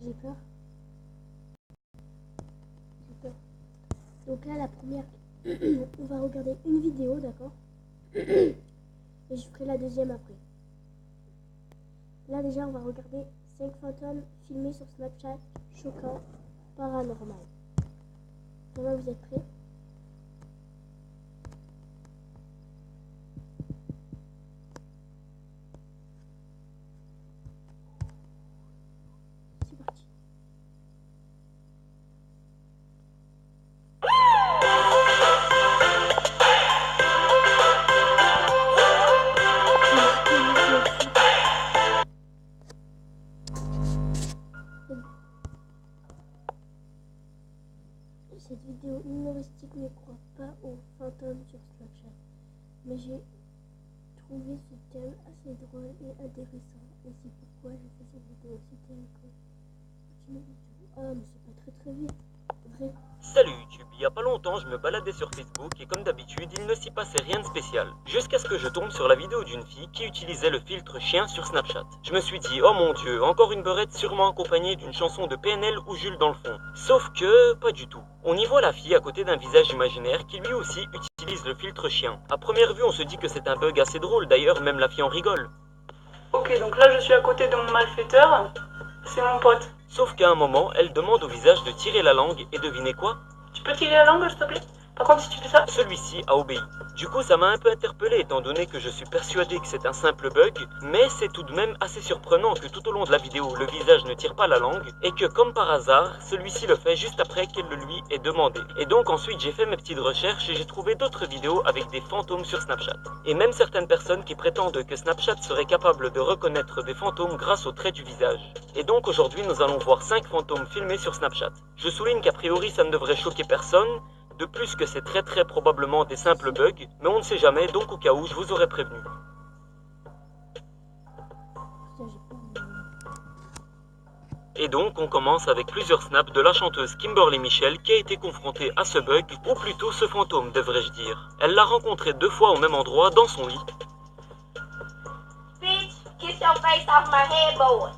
J'ai peur. J'ai peur. Donc là, la première, on va regarder une vidéo, d'accord? Et je ferai la deuxième après. Là, déjà, on va regarder 5 fantômes filmés sur Snapchat, choquants, paranormal. Ça va, vous êtes prêts? C'est parti. Cette vidéo humoristique ne croit pas aux fantômes sur Snapchat, mais j'ai trouvé ce thème assez drôle et intéressant, et c'est pourquoi je fais cette vidéo. C'était une vidéo. Ah, mais c'est pas très vite. Bref. Salut YouTube, il y a pas longtemps je me baladais sur Facebook et comme d'habitude il ne s'y passait rien de spécial. Jusqu'à ce que je tombe sur la vidéo d'une fille qui utilisait le filtre chien sur Snapchat. Je me suis dit, oh mon dieu, encore une beurette sûrement accompagnée d'une chanson de PNL ou Jules dans le fond. Sauf que, pas du tout. On y voit la fille à côté d'un visage imaginaire qui lui aussi utilise le filtre chien. À première vue on se dit que c'est un bug assez drôle, d'ailleurs même la fille en rigole. Ok, donc là je suis à côté de mon malfaiteur, c'est mon pote. Sauf qu'à un moment, elle demande au visage de tirer la langue et devinez quoi? Tu peux tirer la langue s'il te plaît? Par contre si tu fais ça... Celui-ci a obéi. Du coup ça m'a un peu interpellé étant donné que je suis persuadé que c'est un simple bug, mais c'est tout de même assez surprenant que tout au long de la vidéo le visage ne tire pas la langue et que comme par hasard, celui-ci le fait juste après qu'elle le lui ait demandé. Et donc ensuite j'ai fait mes petites recherches et j'ai trouvé d'autres vidéos avec des fantômes sur Snapchat. Et même certaines personnes qui prétendent que Snapchat serait capable de reconnaître des fantômes grâce aux traits du visage. Et donc aujourd'hui nous allons voir 5 fantômes filmés sur Snapchat. Je souligne qu'a priori ça ne devrait choquer personne, de plus que c'est très probablement des simples bugs, mais on ne sait jamais, donc au cas où je vous aurais prévenu. Et donc on commence avec plusieurs snaps de la chanteuse Kimberly Michel qui a été confrontée à ce bug, ou plutôt ce fantôme devrais-je dire. Elle l'a rencontré 2 fois au même endroit dans son lit. Bitch, get your face off my headboard.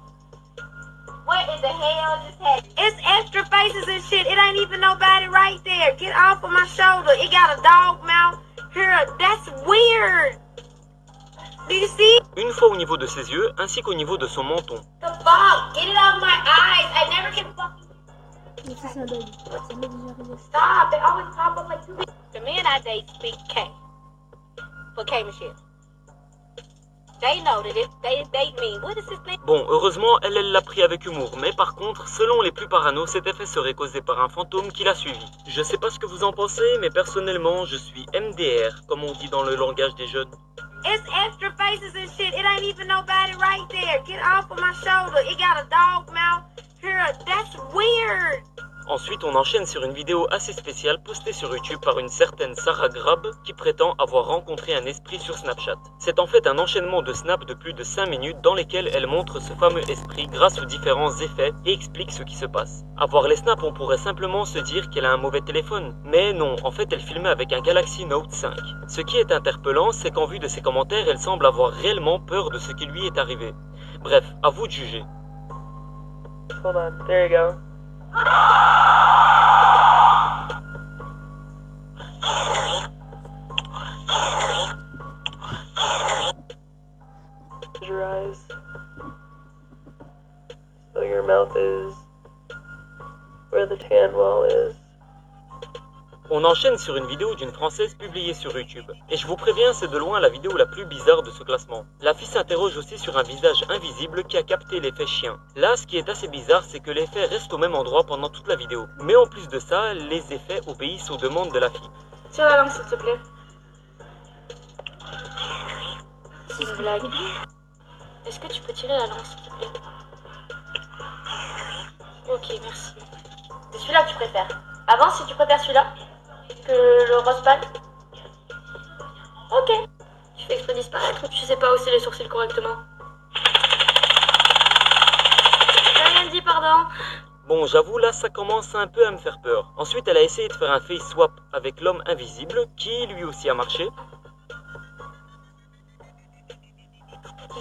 What in the hell just happened? It's extra faces and shit. It ain't even nobody right there. Get off of my shoulder. It got a dog mouth. Here, that's weird. Do you see? Une fois au niveau de ses yeux, ainsi qu'au niveau de son menton. The fuck? Get it off my eyes. I never can fucking... Mais ça donne. Ça m'est déjà arrivé. Stop. They always pop up like two... The men I date speak K. For K Michelle. They know that if they date me, what is this thing? Bon, heureusement, elle l'a pris avec humour, mais par contre, selon les plus parano, cet effet serait causé par un fantôme qui l'a suivi. Je sais pas ce que vous en pensez, mais personnellement, je suis MDR, comme on dit dans le langage des jeunes. It's extra faces and shit. It ain't even nobody right there. Get off of my shoulder. It got a dog mouth. Here, that's weird. Ensuite, on enchaîne sur une vidéo assez spéciale postée sur YouTube par une certaine Sarah Grab qui prétend avoir rencontré un esprit sur Snapchat. C'est en fait un enchaînement de snaps de plus de 5 minutes dans lesquels elle montre ce fameux esprit grâce aux différents effets et explique ce qui se passe. À voir les snaps, on pourrait simplement se dire qu'elle a un mauvais téléphone. Mais non, en fait, elle filmait avec un Galaxy Note 5. Ce qui est interpellant, c'est qu'en vue de ses commentaires, elle semble avoir réellement peur de ce qui lui est arrivé. Bref, à vous de juger. Hold on, there you go. Your eyes. So your mouth is where the tan wall is. On enchaîne sur une vidéo d'une Française publiée sur YouTube. Et je vous préviens, c'est de loin la vidéo la plus bizarre de ce classement. La fille s'interroge aussi sur un visage invisible qui a capté l'effet chien. Là, ce qui est assez bizarre, c'est que l'effet reste au même endroit pendant toute la vidéo. Mais en plus de ça, les effets obéissent aux demandes de la fille. Tire la langue s'il te plaît. C'est une blague. Est-ce que tu peux tirer la langue s'il te plaît? Ok, merci. C'est celui-là que tu préfères. Avant, si tu préfères celui-là que le rose pâle. Ok. Tu fais exprès de disparaître ou tu sais pas hausser les sourcils correctement? J'ai rien dit, pardon. Bon, j'avoue, là, ça commence un peu à me faire peur. Ensuite, elle a essayé de faire un face swap avec l'homme invisible, qui lui aussi a marché.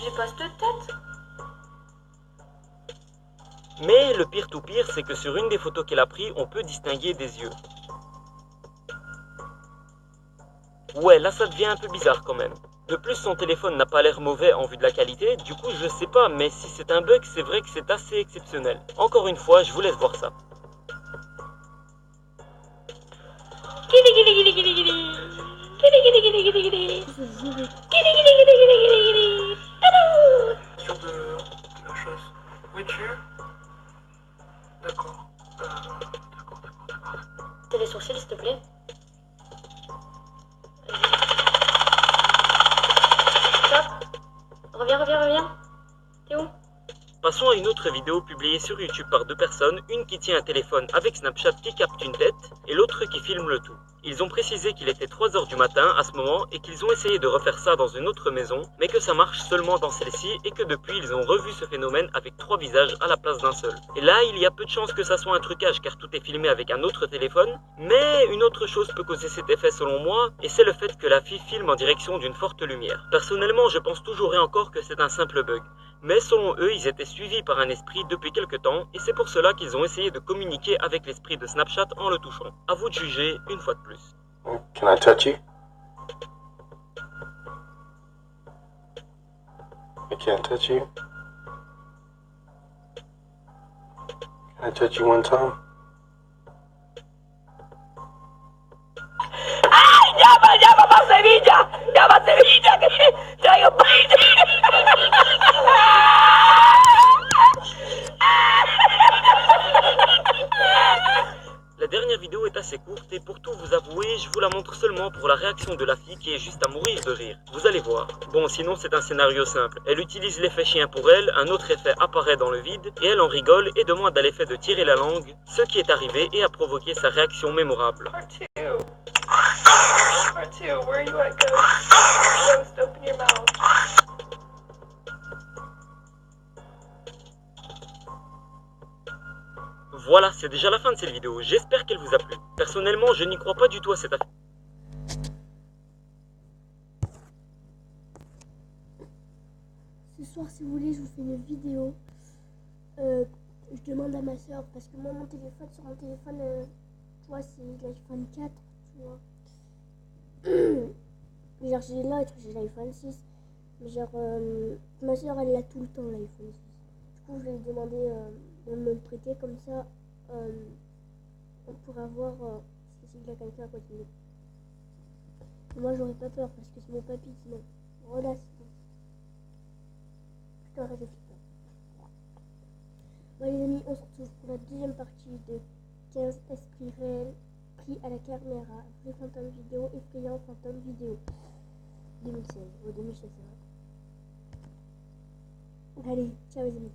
J'ai pas cette tête. Mais le pire tout pire, c'est que sur une des photos qu'elle a prises, on peut distinguer des yeux. Ouais, là ça devient un peu bizarre quand même. De plus, son téléphone n'a pas l'air mauvais en vue de la qualité, du coup je sais pas, mais si c'est un bug, c'est vrai que c'est assez exceptionnel. Encore une fois, je vous laisse voir ça. Sur de la chasse. Où es-tu? D'accord. T'as les sourcils, s'il te plaît? Stop. Reviens. T'es où? Passons à une autre vidéo publiée sur YouTube par deux personnes, une qui tient un téléphone avec Snapchat qui capte une tête et l'autre qui filme le tout. Ils ont précisé qu'il était 3 h du matin à ce moment et qu'ils ont essayé de refaire ça dans une autre maison, mais que ça marche seulement dans celle-ci et que depuis ils ont revu ce phénomène avec 3 visages à la place d'un seul. Et là, il y a peu de chances que ça soit un trucage car tout est filmé avec un autre téléphone, mais une autre chose peut causer cet effet selon moi, et c'est le fait que la fille filme en direction d'une forte lumière. Personnellement, je pense toujours et encore que c'est un simple bug. Mais selon eux, ils étaient suivis par un esprit depuis quelque temps, et c'est pour cela qu'ils ont essayé de communiquer avec l'esprit de Snapchat en le touchant. À vous de juger une fois de plus. Can I touch you? I can't touch you. Can I touch you one time? ¡Llama para Sevilla! ¡Llama a Sevilla! ¡Que traigo La dernière vidéo est assez courte et pour tout vous avouer, je vous la montre seulement pour la réaction de la fille qui est juste à mourir de rire. Vous allez voir. Bon, sinon c'est un scénario simple. Elle utilise l'effet chien pour elle, un autre effet apparaît dans le vide et elle en rigole et demande à l'effet de tirer la langue, ce qui est arrivé et a provoqué sa réaction mémorable. Part 2, where are you at, Ghost? Ghost, open your mouth. Voilà, c'est déjà la fin de cette vidéo. J'espère qu'elle vous a plu. Personnellement, je n'y crois pas du tout à cette affaire. Ce soir, si vous voulez, je vous fais une vidéo. Je demande à ma soeur, parce que moi, sur mon téléphone, tu vois, c'est l'iPhone 4, tu vois. Genre, j'ai l'autre, j'ai l'iPhone 6. Mais genre, ma soeur, elle l'a tout le temps, l'iPhone 6. Du coup, je vais lui demander de me le prêter, comme ça, on pourra voir si c'est quelqu'un à côté de nous. Moi, j'aurais pas peur, parce que c'est mon papy, sinon. Voilà, c'est bon. Putain, je fais peur. Bon, les amis, on se retrouve pour la deuxième partie de 15 esprits réels pris à la caméra. Vrai fantôme vidéo, effrayant fantôme vidéo. 2016 ou 2016. Allez, ciao les amis.